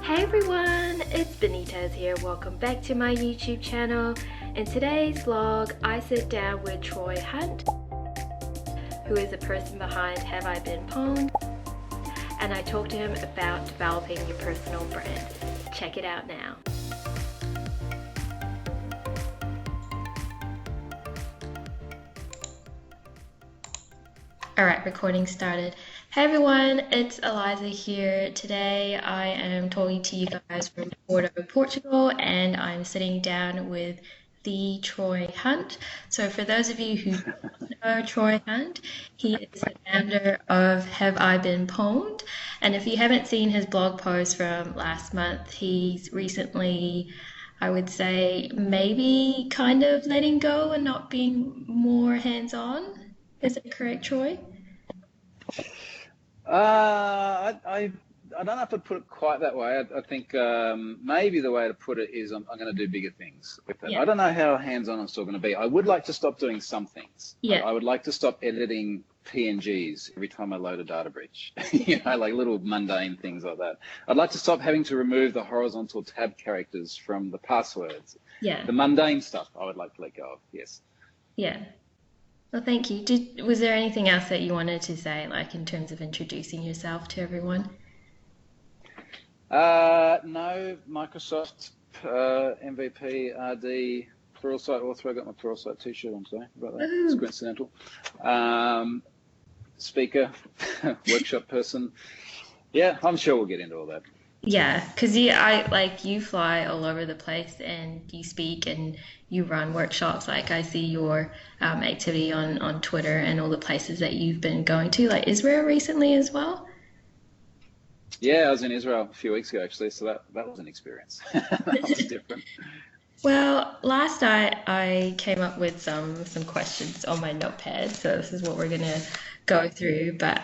Hey everyone, it's Benitez here. Welcome back to my YouTube channel. In today's vlog, I sit down with Troy Hunt, who is the person behind Have I Been Pwned? And I talk to him about developing your personal brand. Check it out now. Alright, recording started. Hey everyone, it's Eliza here. Today I am talking to you guys from Porto, Portugal, and I'm sitting down with the Troy Hunt. So for those of you who don't know Troy Hunt, he is the founder of Have I Been Pwned? And if you haven't seen his blog post from last month, he's recently, I would say, maybe kind of letting go and not being more hands-on. Is that correct, Troy? I don't know if I'd put it quite that way. I think maybe the way to put it is I'm going to do bigger things with it. Yeah. I don't know how hands-on I'm still going to be. I would like to stop doing some things. Yeah. I would like to stop editing PNGs every time I load a data breach, like little mundane things like that. I'd like to stop having to remove the horizontal tab characters from the passwords. Yeah. The mundane stuff I would like to let go of, yes. Yeah. Well, thank you. Was there anything else that you wanted to say, like in terms of introducing yourself to everyone? No, Microsoft, MVP, RD, Pluralsight author. I got my Pluralsight t-shirt on today. About that. It's coincidental. Speaker, workshop person. Yeah, I'm sure we'll get into all that. Yeah, because you fly all over the place and you speak and you run workshops. Like I see your activity on Twitter and all the places that you've been going to, like Israel recently as well. Yeah, I was in Israel a few weeks ago actually, so that was an experience. That was different. Well, last night I came up with some questions on my notepad, so this is what we're gonna go through. But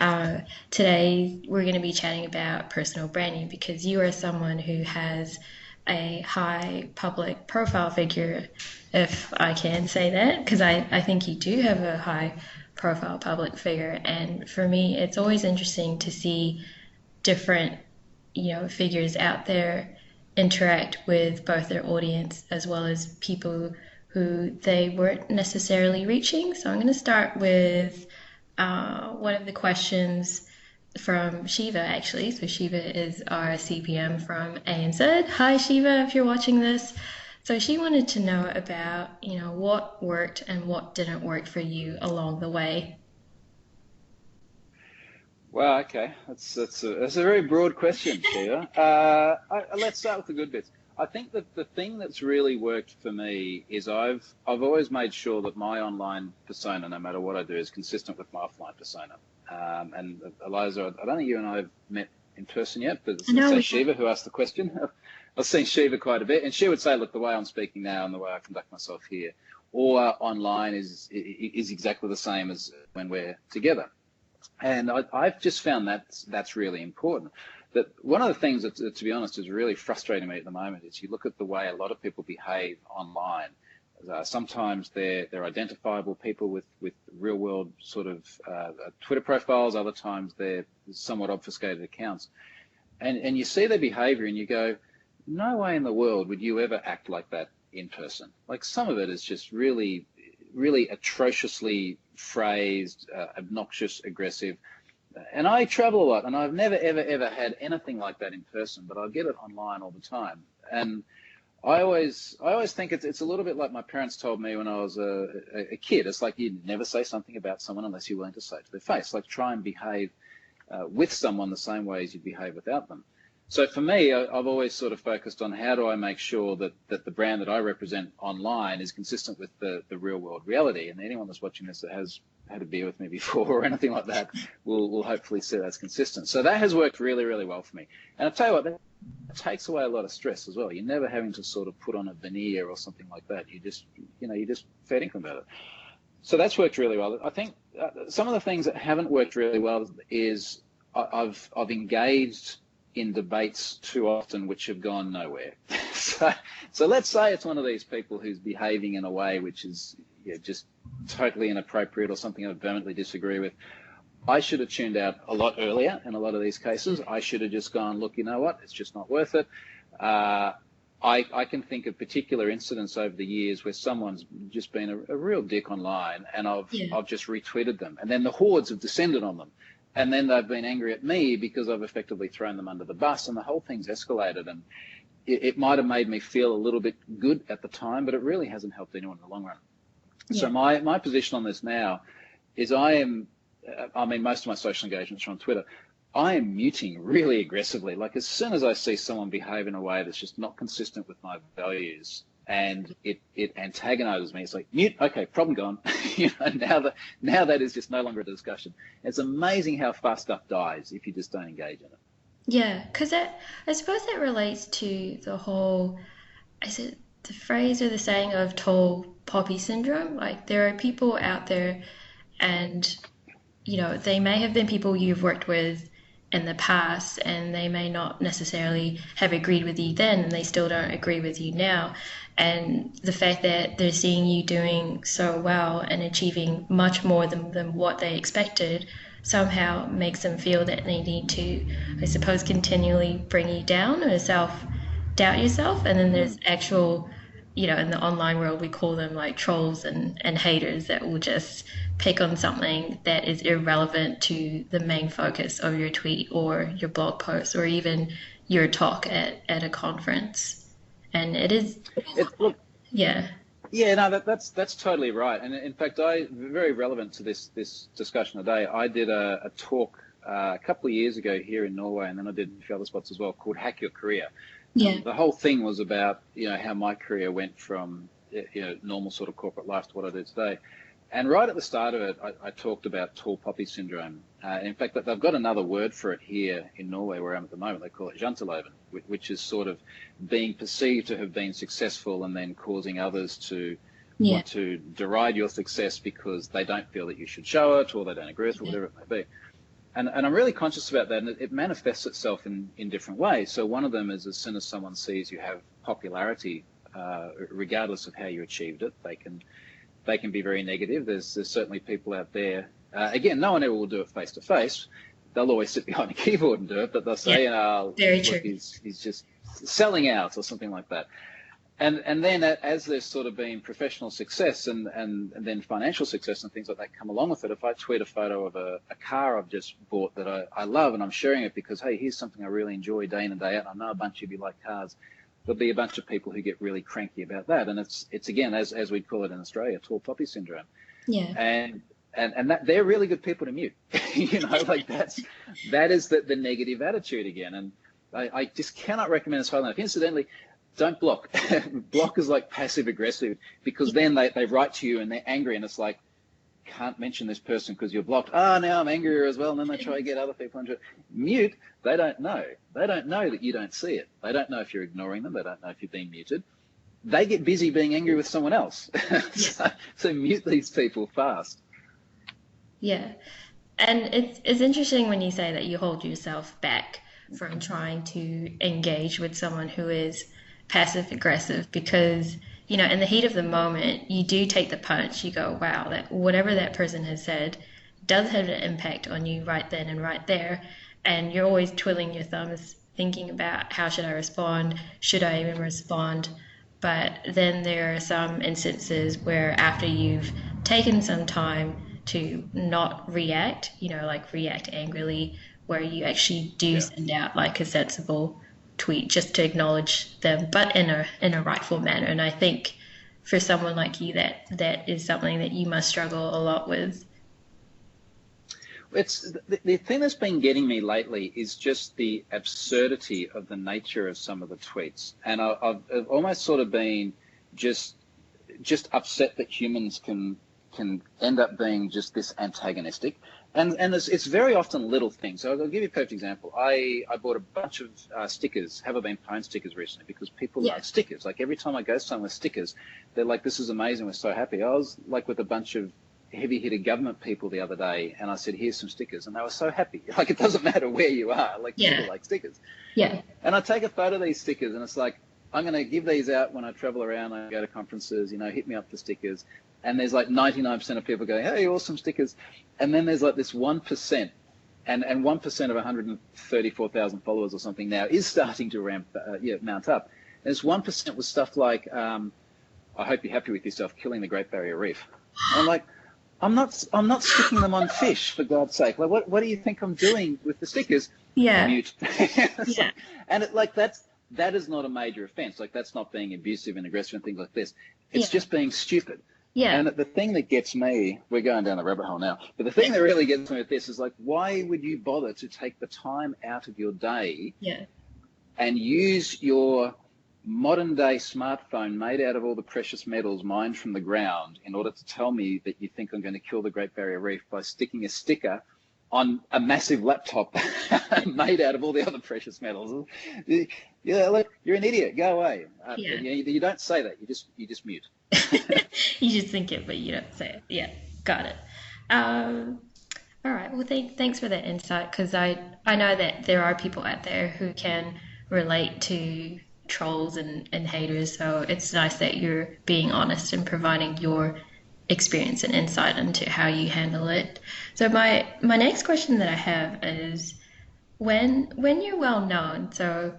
today we're gonna be chatting about personal branding because you are someone who has a high public profile figure, if I can say that, because I think you do have a high profile public figure, and for me it's always interesting to see different, figures out there interact with both their audience as well as people who they weren't necessarily reaching. So I'm going to start with one of the questions from Shiva, actually. So Shiva is our CPM from ANZ. Hi, Shiva, if you're watching this. So she wanted to know about, what worked and what didn't work for you along the way. Well, okay, that's a very broad question, Shiva. Let's start with the good bits. I think that the thing that's really worked for me is I've always made sure that my online persona, no matter what I do, is consistent with my offline persona. And Eliza, I don't think you and I have met in person yet, but it's Shiva who asked the question. I've seen Shiva quite a bit, and she would say, look, the way I'm speaking now and the way I conduct myself here or online is exactly the same as when we're together. And I've just found that's really important. That one of the things that, to be honest, is really frustrating me at the moment is you look at the way a lot of people behave online. Sometimes they're identifiable people with real world sort of Twitter profiles. Other times they're somewhat obfuscated accounts. And you see their behavior and you go, no way in the world would you ever act like that in person. Like some of it is just really atrociously phrased, obnoxious, aggressive. And I travel a lot, and I've never, ever had anything like that in person, but I get it online all the time. And I always think it's a little bit like my parents told me when I was a kid. It's like you never say something about someone unless you're willing to say it to their face. Like try and behave with someone the same way as you behave without them. So for me, I've always sort of focused on how do I make sure that the brand that I represent online is consistent with the real world reality. And anyone that's watching this that has had a beer with me before or anything like that will hopefully see that's consistent. So that has worked really, really well for me. And I'll tell you what, that takes away a lot of stress as well. You're never having to sort of put on a veneer or something like that. You just, you're just fair income about it. So that's worked really well. I think some of the things that haven't worked really well is I've engaged in debates too often which have gone nowhere. So let's say it's one of these people who's behaving in a way which is just totally inappropriate or something I vehemently disagree with. I should have tuned out a lot earlier in a lot of these cases. I should have just gone, look, you know what? It's just not worth it. Uh, I can think of particular incidents over the years where someone's just been a real dick online, and Yeah. I've just retweeted them, and then the hordes have descended on them, and then they've been angry at me because I've effectively thrown them under the bus, and the whole thing's escalated. And it might have made me feel a little bit good at the time, but it really hasn't helped anyone in the long run. So Yeah. my position on this now is I mean, most of my social engagements are on Twitter. I am muting really aggressively. Like, as soon as I see someone behave in a way that's just not consistent with my values and it antagonizes me, it's like, mute, okay, problem gone. Now that is just no longer a discussion. It's amazing how fast stuff dies if you just don't engage in it. Yeah, because I suppose that relates to the whole, is it the phrase or the saying of tall poppy syndrome? Like there are people out there and they may have been people you've worked with in the past, and they may not necessarily have agreed with you then, and they still don't agree with you now. And the fact that they're seeing you doing so well and achieving much more than what they expected somehow makes them feel that they need to, I suppose, continually bring you down or self doubt yourself. And then there's Mm. actual, in the online world, we call them like trolls and haters that will just pick on something that is irrelevant to the main focus of your tweet or your blog post or even your talk at a conference. And it is, Look, yeah, yeah, no, that's totally right. And in fact, very relevant to this discussion today. I did a talk a couple of years ago here in Norway, and then I did a few other spots as well, called Hack Your Career. yeah, And the whole thing was about how my career went from normal sort of corporate life to what I do today. And right at the start of it, I talked about tall poppy syndrome. In fact, they've got another word for it here in Norway where I'm at the moment. They call it janteloven, which is sort of being perceived to have been successful and then causing others to yeah, want to deride your success because they don't feel that you should show it or they don't agree with it, or yeah, whatever it may be. And I'm really conscious about that, and it manifests itself in different ways. So one of them is as soon as someone sees you have popularity, regardless of how you achieved it, they can be very negative. There's certainly people out there. Again, no one ever will do it face to face. They'll always sit behind a keyboard and do it, but they'll yeah, say, very look, true. he's just selling out or something like that. And then as there's sort of been professional success and then financial success and things like that come along with it, if I tweet a photo of a car I've just bought that I love and I'm sharing it because, hey, here's something I really enjoy day in and day out, and I know a bunch of you like cars, there'll be a bunch of people who get really cranky about that. And it's again, as we'd call it in Australia, tall poppy syndrome. Yeah, And that they're really good people to mute. Like that is the negative attitude again. And I just cannot recommend this highly enough. Incidentally, don't block. Block is like passive aggressive, because then they write to you and they're angry and it's like, can't mention this person because you're blocked. Now I'm angrier as well. And then they try to get other people into it. Mute, they don't know. They don't know that you don't see it. They don't know if you're ignoring them. They don't know if you've been muted. They get busy being angry with someone else. yeah, So mute these people fast. yeah. And it's interesting when you say that you hold yourself back from trying to engage with someone who is passive aggressive because, in the heat of the moment, you do take the punch. You go, wow, that whatever that person has said does have an impact on you right then and right there. And you're always twiddling your thumbs, thinking about how should I respond? Should I even respond? But then there are some instances where after you've taken some time to not react, like react angrily, where you actually do Yeah. send out like a sensible tweet just to acknowledge them, but in a rightful manner. And I think for someone like you, that is something that you must struggle a lot with. It's the thing that's been getting me lately is just the absurdity of the nature of some of the tweets, and I've almost sort of been just upset that humans can end up being just this antagonistic, and it's very often little things. So I'll give you a perfect example. I bought a bunch of stickers, have I been phone stickers recently, because people Yeah, love stickers. Like every time I go somewhere with stickers, they're like, this is amazing, we're so happy. I was like with a bunch of heavy-hitter government people the other day, and I said, here's some stickers, and they were so happy. Like, it doesn't matter where you are, like people yeah, like stickers. yeah, And I take a photo of these stickers, and it's like, I'm going to give these out when I travel around, I go to conferences, hit me up for stickers. and there's like 99% of people going, hey, awesome stickers. And then there's like this 1%, and 1% of 134,000 followers or something now is starting to mount up. And this 1% was stuff like, I hope you're happy with yourself, killing the Great Barrier Reef. And I'm like, I'm not sticking them on fish, for God's sake. Like, what do you think I'm doing with the stickers? Yeah. Mute. Yeah. And that is not a major offense. Like, that's not being abusive and aggressive and things like this. It's just being stupid. Yeah. And the thing that gets me, we're going down the rabbit hole now, but the thing that really gets me with this is like, why would you bother to take the time out of your day and use your modern day smartphone made out of all the precious metals mined from the ground in order to tell me that you think I'm going to kill the Great Barrier Reef by sticking a sticker on a massive laptop made out of all the other precious metals? Yeah, look, you're an idiot. Go away. You don't say that. You just mute. You just think it, but you don't say it. Yeah, got it. All right. Well, thanks for that insight, because I know that there are people out there who can relate to trolls and haters. So it's nice that you're being honest and providing your experience and insight into how you handle it. So my next question that I have is, when you're well known, so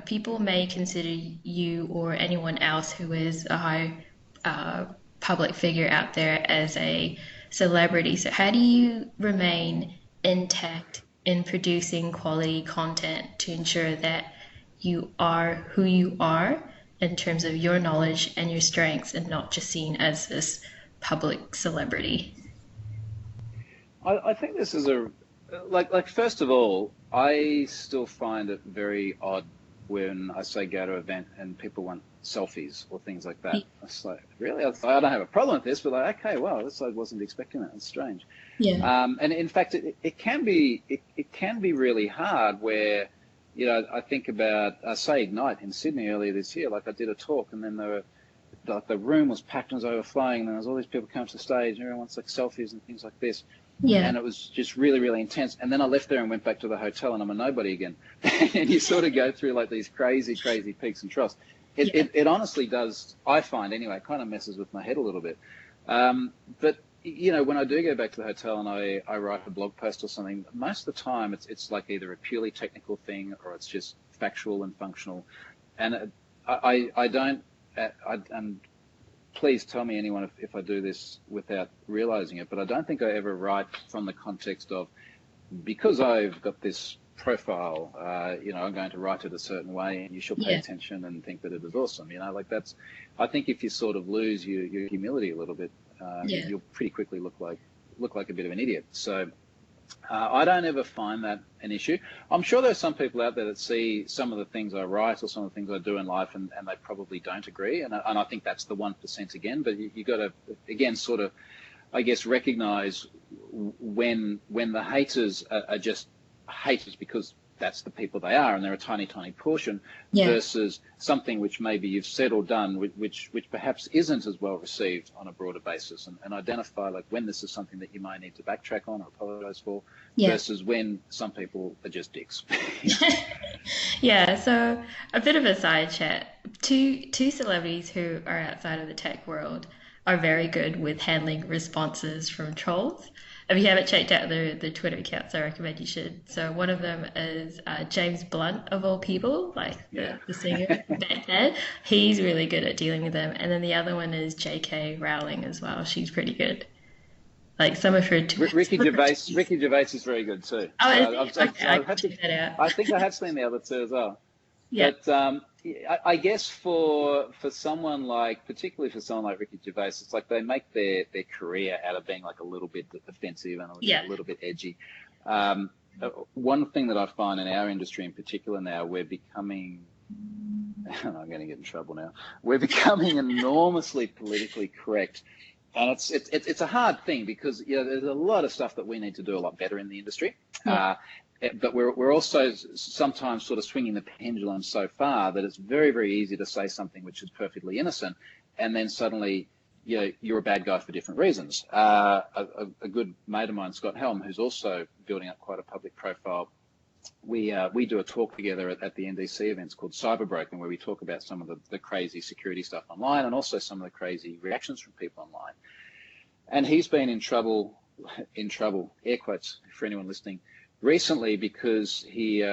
people may consider you or anyone else who is a high public figure out there as a celebrity. So how do you remain intact in producing quality content to ensure that you are who you are in terms of your knowledge and your strengths, and not just seen as this public celebrity? I think this is like first of all, I still find it very odd when I say go to an event and people want selfies or things like that. It's like, really? I don't have a problem with this, but like, okay, well, I wasn't expecting that. It's strange. Yeah. And in fact, it can be really hard where, I think about, say, Ignite in Sydney earlier this year. Like, I did a talk, and then the room was packed and was overflowing, and there was all these people coming to the stage, and everyone wants like selfies and things like this. Yeah. And it was just really, really intense. And then I left there and went back to the hotel, and I'm a nobody again. And you sort of go through like these crazy, crazy peaks and troughs. It honestly does, I find anyway, it kind of messes with my head a little bit. But when I do go back to the hotel and I write a blog post or something, most of the time it's like either a purely technical thing or it's just factual and functional. And I don't, and please tell me, anyone, if I do this without realizing it, but I don't think I ever write from the context of, because I've got this profile, I'm going to write it a certain way and you should pay attention and think that it is awesome. I think if you sort of lose your humility a little bit, you'll pretty quickly look like a bit of an idiot. So I don't ever find that an issue. I'm sure there's some people out there that see some of the things I write or some of the things I do in life, and they probably don't agree. And I think that's the 1% again. But you got to, again, sort of, I guess, recognize when the haters are just haters because that's the people they are, and they're a tiny, tiny portion, versus something which maybe you've said or done, which perhaps isn't as well received on a broader basis, and identify like when this is something that you might need to backtrack on or apologize for, versus when some people are just dicks. Yeah, so a bit of a side chat. Two celebrities who are outside of the tech world are very good with handling responses from trolls. If you haven't checked out the Twitter accounts, I recommend you should. So one of them is James Blunt, of all people, like the singer back then. He's really good at dealing with them. And then the other one is J.K. Rowling as well. She's pretty good. Like some of her tweets. Ricky Gervais is very good too. Oh, I check that out. I think I have seen the other two as well. Yeah. But I guess for someone like, particularly for someone like Ricky Gervais, it's like they make their career out of being like a little bit offensive and a little bit edgy. One thing that I find in our industry in particular now, we're becoming, I'm going to get in trouble now, we're becoming enormously politically correct. And it's a hard thing because there's a lot of stuff that we need to do a lot better in the industry. But we're also sometimes sort of swinging the pendulum so far that it's very, very easy to say something which is perfectly innocent, and then suddenly you're a bad guy for different reasons. A good mate of mine, Scott Helm, who's also building up quite a public profile, we do a talk together at the NDC events called Cyber Broken, where we talk about some of the crazy security stuff online and also some of the crazy reactions from people online. And he's been in trouble, air quotes for anyone listening, recently because he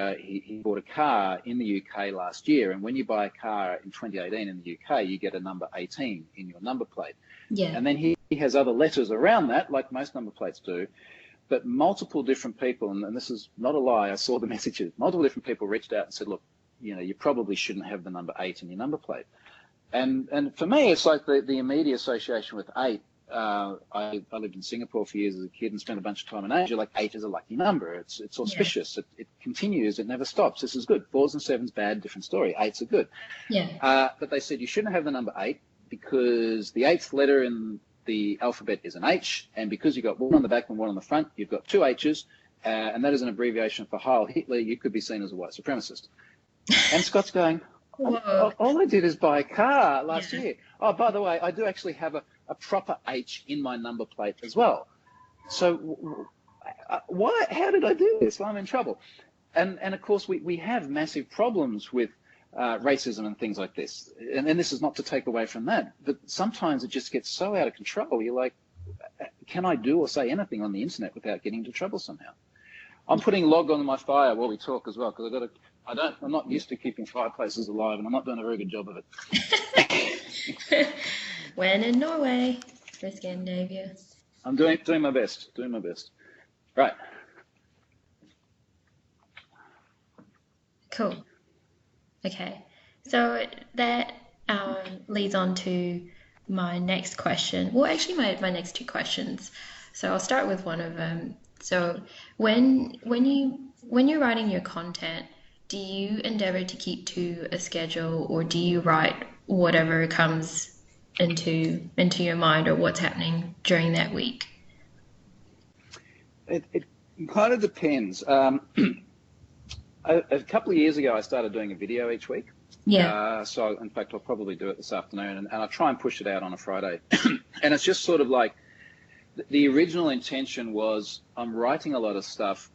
bought a car in the UK last year. And when you buy a car in 2018 in the UK, you get a number 18 in your number plate. Yeah. And then he has other letters around that, like most number plates do. But multiple different people, and this is not a lie, I saw the messages, multiple different people reached out and said, look, you probably shouldn't have the number 8 in your number plate. And for me, it's like the immediate association with 8. I lived in Singapore for years as a kid and spent a bunch of time in Asia. Like 8 is a lucky number. It's auspicious. Yeah. It continues. It never stops. This is good. 4s and 7s, bad, different story. 8s are good. Yeah. But they said you shouldn't have the number 8 because the 8th letter in the alphabet is an H, and because you've got one on the back and one on the front, you've got 2 H's, and that is an abbreviation for Heil Hitler. You could be seen as a white supremacist. And Scott's going, all I did is buy a car last year. Oh, by the way, I do actually have a proper H in my number plate as well. So why? How did I do this? Well, I'm in trouble. And of course, we have massive problems with racism and things like this. And this is not to take away from that, but sometimes it just gets so out of control. You're like, can I do or say anything on the internet without getting into trouble somehow? I'm putting log on my fire while we talk as well, because I'm not used to keeping fireplaces alive, and I'm not doing a very good job of it. When in Norway for Scandinavia. I'm doing my best. Right. Cool. Okay. So that leads on to my next question. Well, actually, my next 2 questions. So I'll start with one of them. So when you're writing your content, do you endeavor to keep to a schedule, or do you write whatever comes into your mind or what's happening during that week? It kind of depends. A couple of years ago, I started doing a video each week. Yeah. So, in fact, I'll probably do it this afternoon, and I'll try and push it out on a Friday. And it's just sort of like the original intention was I'm writing a lot of stuff.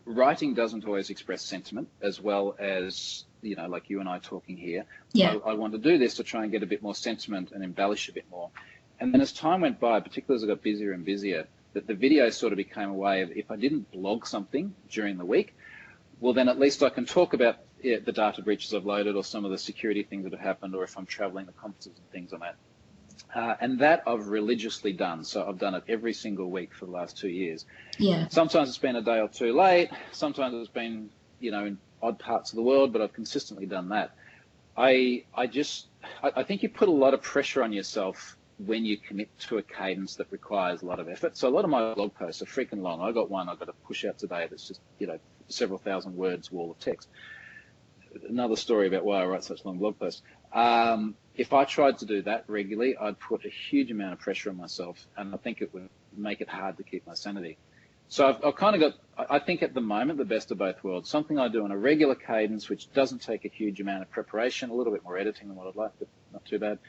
Writing doesn't always express sentiment as well as, like you and I talking here. Yeah. I want to do this to try and get a bit more sentiment and embellish a bit more. And then as time went by, particularly as I got busier and busier, that the video sort of became a way of, if I didn't blog something during the week, well, then at least I can talk about the data breaches I've loaded or some of the security things that have happened, or if I'm traveling, the conferences and things I'm at. And that I've religiously done. So I've done it every single week for the last 2 years. Yeah. Sometimes it's been a day or 2 late. Sometimes it's been, in odd parts of the world, but I've consistently done that. I think you put a lot of pressure on yourself when you commit to a cadence that requires a lot of effort. So a lot of my blog posts are freaking long. I got one I've got to push out today that's just, several thousand words wall of text. Another story about why I write such long blog posts. If I tried to do that regularly, I'd put a huge amount of pressure on myself, and I think it would make it hard to keep my sanity. So I've kind of got, I think at the moment, the best of both worlds. Something I do on a regular cadence, which doesn't take a huge amount of preparation, a little bit more editing than what I'd like, but not too bad.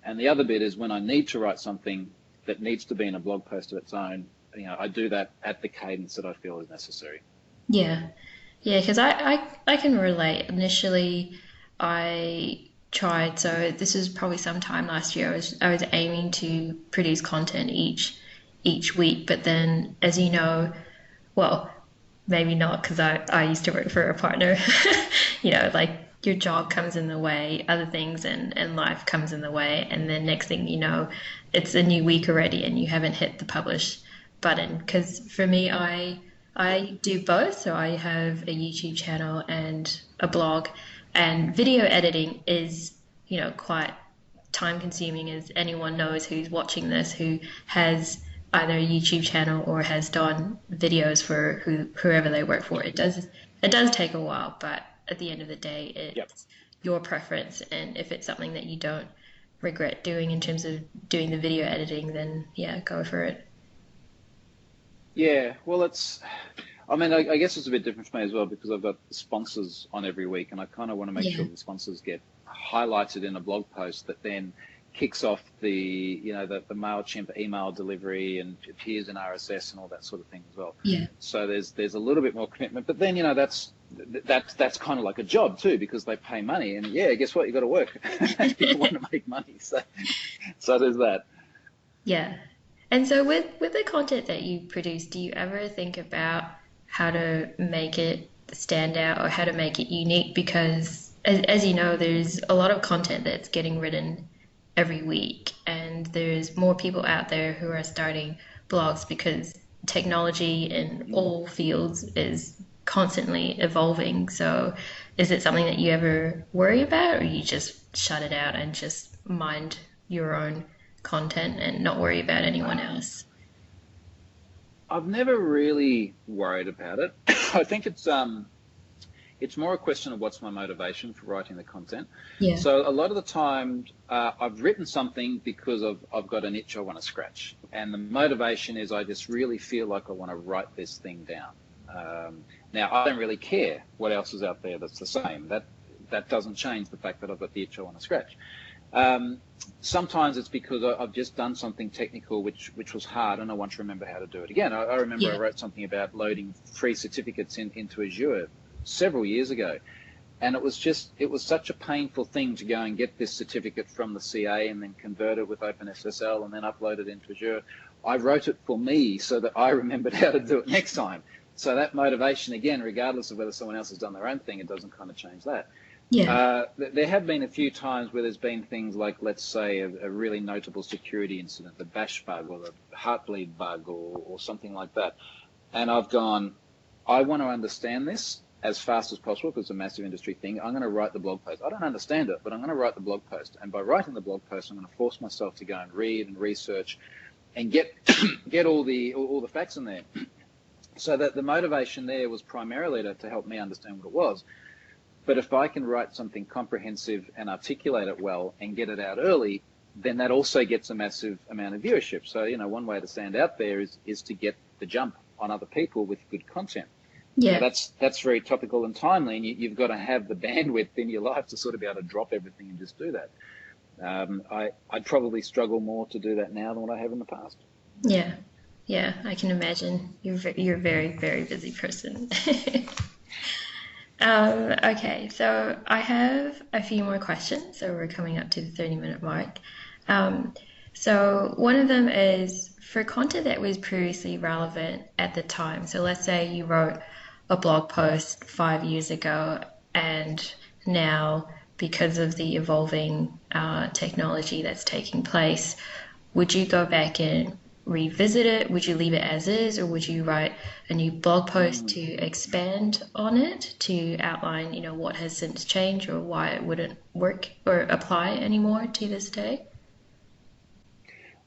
And the other bit is when I need to write something that needs to be in a blog post of its own, I do that at the cadence that I feel is necessary. Yeah. Yeah, because I can relate. Initially, I tried, so this was probably sometime last year. I was aiming to produce content each week, but then, as you know, well, maybe not, because I used to work for a partner. Like your job comes in the way, other things and life comes in the way, and then next thing you know, it's a new week already, and you haven't hit the publish button. Because for me, I do both. So I have a YouTube channel and a blog, and video editing is, quite time consuming, as anyone knows who's watching this, who has either a YouTube channel or has done videos for whoever they work for. It does take a while, but at the end of the day, it's your preference. And if it's something that you don't regret doing in terms of doing the video editing, then yeah, go for it. Yeah, well, I guess it's a bit different for me as well, because I've got sponsors on every week, and I kind of want to make sure the sponsors get highlighted in a blog post that then kicks off the MailChimp email delivery and appears in RSS and all that sort of thing as well. Yeah. So there's a little bit more commitment, but then that's kind of like a job too, because they pay money, and yeah, guess what? You got to work. People want to make money, so there's that. Yeah. And so with the content that you produce, do you ever think about how to make it stand out or how to make it unique? Because as you know, there's a lot of content that's getting written every week, and there's more people out there who are starting blogs because technology in all fields is constantly evolving. So is it something that you ever worry about, or you just shut it out and just mind your own content and not worry about anyone else? I've never really worried about it. I think it's more a question of what's my motivation for writing the content. Yeah. So a lot of the time, I've written something because I've got an itch I want to scratch, and the motivation is I just really feel like I want to write this thing down. Now, I don't really care what else is out there that's the same. That doesn't change the fact that I've got the itch I want to scratch. Sometimes it's because I've just done something technical which was hard, and I want to remember how to do it again. I remember Yeah. I wrote something about loading free certificates into Azure several years ago, and it was such a painful thing to go and get this certificate from the CA and then convert it with OpenSSL and then upload it into Azure. I wrote it for me so that I remembered how to do it next time. So that motivation, again, regardless of whether someone else has done their own thing, it doesn't kind of change that. Yeah. There have been a few times where there's been things like, let's say, a really notable security incident, the bash bug or the heartbleed bug or something like that. And I've gone, I want to understand this as fast as possible because it's a massive industry thing. I'm going to write the blog post. I don't understand it, but I'm going to write the blog post. And by writing the blog post, I'm going to force myself to go and read and research and get all the facts in there. So that the motivation there was primarily to help me understand what it was. But if I can write something comprehensive and articulate it well and get it out early, then that also gets a massive amount of viewership. So, one way to stand out there is to get the jump on other people with good content. Yeah. That's very topical and timely, and you've got to have the bandwidth in your life to sort of be able to drop everything and just do that. I'd probably struggle more to do that now than what I have in the past. Yeah. Yeah. I can imagine. You're a very, very busy person. Okay, so I have a few more questions. So we're coming up to the 30-minute mark. So one of them is for content that was previously relevant at the time. So let's say you wrote a blog post 5 years ago, and now because of the evolving technology that's taking place, would you go back and revisit it? Would you leave it as is, or would you write a new blog post to expand on it, to outline, what has since changed or why it wouldn't work or apply anymore to this day?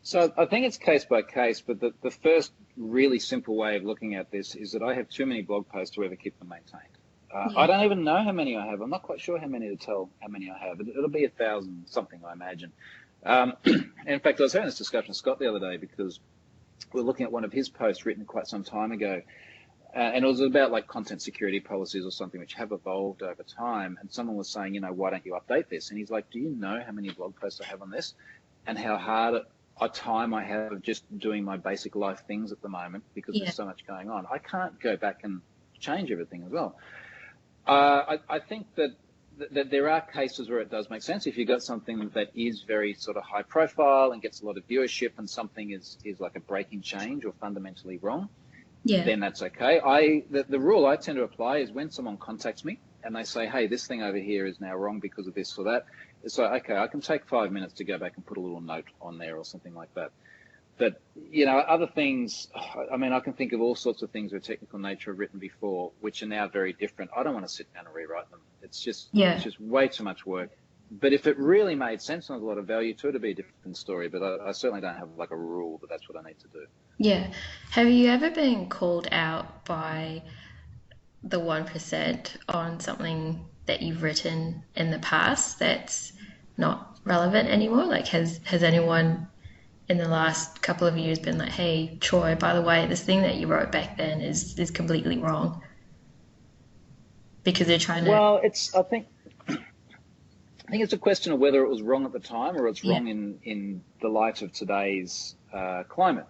So I think it's case by case, but the first really simple way of looking at this is that I have too many blog posts to ever keep them maintained. I don't even know how many I have. I'm not quite sure how many to tell how many I have. It'll be 1,000 something, I imagine. In fact, I was having this discussion with Scott the other day because we're looking at one of his posts written quite some time ago, and it was about like content security policies or something which have evolved over time. And someone was saying, why don't you update this? And he's like, do you know how many blog posts I have on this and how hard a time I have of just doing my basic life things at the moment because there's so much going on. I can't go back and change everything as well. I think that there are cases where it does make sense. If you've got something that is very sort of high profile and gets a lot of viewership and something is like a breaking change or fundamentally wrong, then that's okay. The rule I tend to apply is when someone contacts me and they say, hey, this thing over here is now wrong because of this or that, it's like, okay, I can take 5 minutes to go back and put a little note on there or something like that. But, other things, I mean, I can think of all sorts of things of a technical nature I've written before, which are now very different. I don't want to sit down and rewrite them. It's just way too much work. But if it really made sense and there's a lot of value to it, it'd be a different story. But I certainly don't have like a rule that that's what I need to do. Yeah. Have you ever been called out by the 1% on something that you've written in the past that's not relevant anymore? Like, has anyone in the last couple of years been like, hey, Troy, by the way, this thing that you wrote back then is completely wrong? Because they're trying to... Well, I think think it's a question of whether it was wrong at the time or it's Yeah. wrong in the light of today's climate.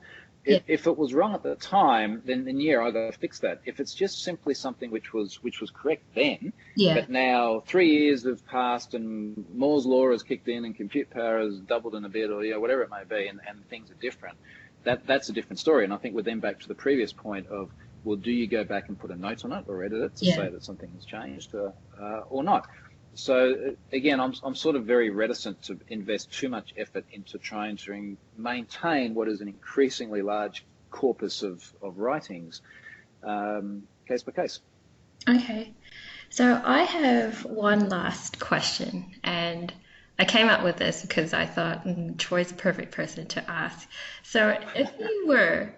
Yeah. If it was wrong at the time, then yeah, I got to fix that. If it's just simply something which was correct then, Yeah. but now 3 years have passed and Moore's law has kicked in and compute power has doubled in a bit, or whatever it may be, and things are different, that's a different story. And I think we're then back to the previous point of, well, do you go back and put a note on it or edit it to say that something has changed or not? So again, I'm sort of very reticent to invest too much effort into trying to maintain what is an increasingly large corpus of writings, case by case. Okay. So I have one last question, and I came up with this because I thought Troy's the perfect person to ask. So if you were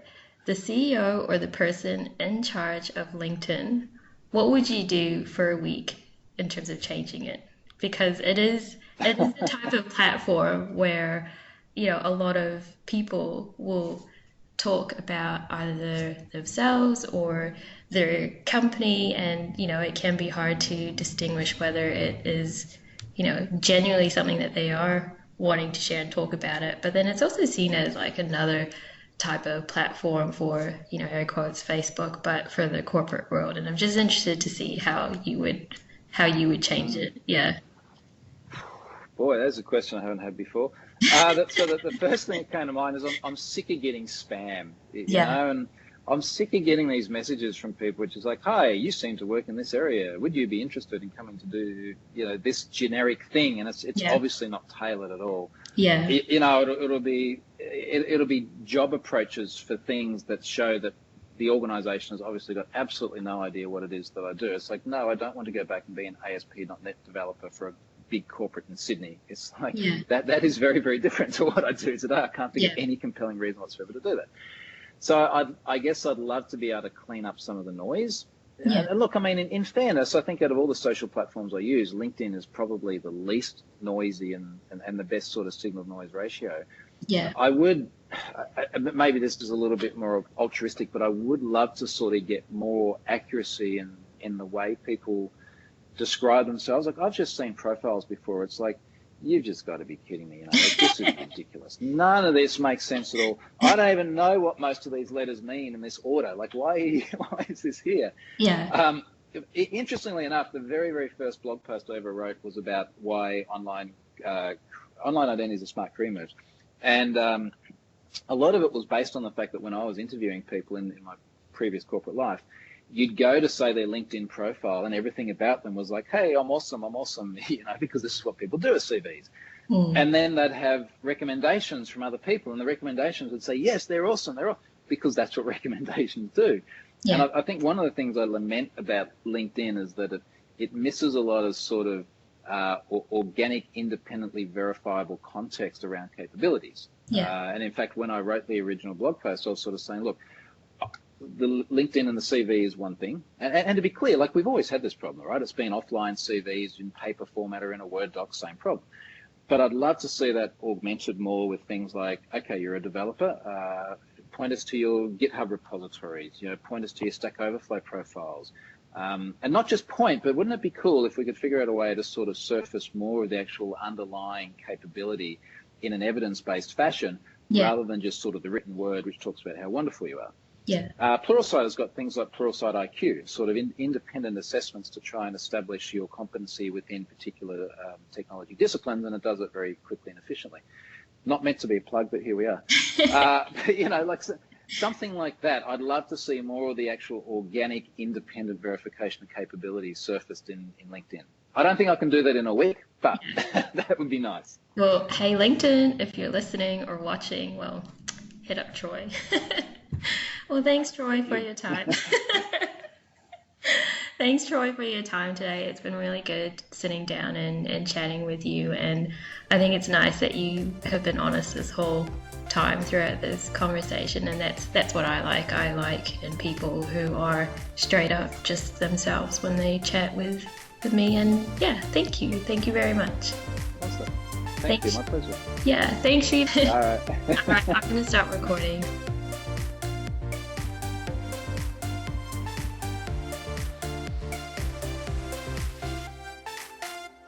the CEO or the person in charge of LinkedIn, what would you do for a week in terms of changing it? Because it is the type of platform where, a lot of people will talk about either themselves or their company, and it can be hard to distinguish whether it is, genuinely something that they are wanting to share and talk about it. But then it's also seen as like another type of platform for, air quotes, Facebook, but for the corporate world. And I'm just interested to see how you would change it. Yeah. Boy, that's a question I haven't had before. So the first thing that came to mind is I'm sick of getting spam, and I'm sick of getting these messages from people, which is like, hi, you seem to work in this area. Would you be interested in coming to do, this generic thing? And it's obviously not tailored at all. Yeah. It'll be job approaches for things that show that the organisation has obviously got absolutely no idea what it is that I do. It's like, no, I don't want to go back and be an ASP.NET developer for a big corporate in Sydney. It's like that is very, very different to what I do today. I can't think of any compelling reason whatsoever to do that. So I guess I'd love to be able to clean up some of the noise. Yeah. And look, I mean, in fairness, I think out of all the social platforms I use, LinkedIn is probably the least noisy and the best sort of signal-noise ratio. Yeah. I would, maybe this is a little bit more altruistic, but I would love to sort of get more accuracy in the way people describe themselves. Like, I've just seen profiles before. It's like, you've just got to be kidding me. Like, this is ridiculous. None of this makes sense at all. I don't even know what most of these letters mean in this order. Like, why is this here? Yeah. Interestingly enough, the very, very first blog post I ever wrote was about why online identity is a smart career move. And a lot of it was based on the fact that when I was interviewing people in my previous corporate life, you'd go to say their LinkedIn profile and everything about them was like, hey, I'm awesome, because this is what people do as CVs. And then they'd have recommendations from other people, and the recommendations would say, yes, they're awesome, because that's what recommendations do. Yeah. And I think one of the things I lament about LinkedIn is that it misses a lot of sort of organic, independently verifiable context around capabilities. Yeah. And in fact, when I wrote the original blog post, I was sort of saying, look, the LinkedIn and the CV is one thing. And to be clear, like, we've always had this problem, right? It's been offline CVs in paper format or in a Word doc, same problem. But I'd love to see that augmented more with things like, okay, you're a developer, point us to your GitHub repositories, point us to your Stack Overflow profiles. And not just point, but wouldn't it be cool if we could figure out a way to sort of surface more of the actual underlying capability in an evidence-based fashion, rather than just sort of the written word which talks about how wonderful you are. Yeah. Pluralsight has got things like Pluralsight IQ, sort of independent assessments to try and establish your competency within particular technology disciplines, and it does it very quickly and efficiently. Not meant to be a plug, but here we are. But, like something like that. I'd love to see more of the actual organic, independent verification of capabilities surfaced in LinkedIn. I don't think I can do that in a week, but that would be nice. Well, hey, LinkedIn, if you're listening or watching, well, hit up Troy. Well, thanks, Troy, for your time. Thanks, Troy, for your time today. It's been really good sitting down and chatting with you. And I think it's nice that you have been honest this whole time throughout this conversation. And that's what I like. I like in people who are straight up just themselves when they chat with me. And yeah, thank you. Thank you very much. Awesome. Thank you. My pleasure. Yeah, thanks, Steve. All right. All right, I'm going to start recording.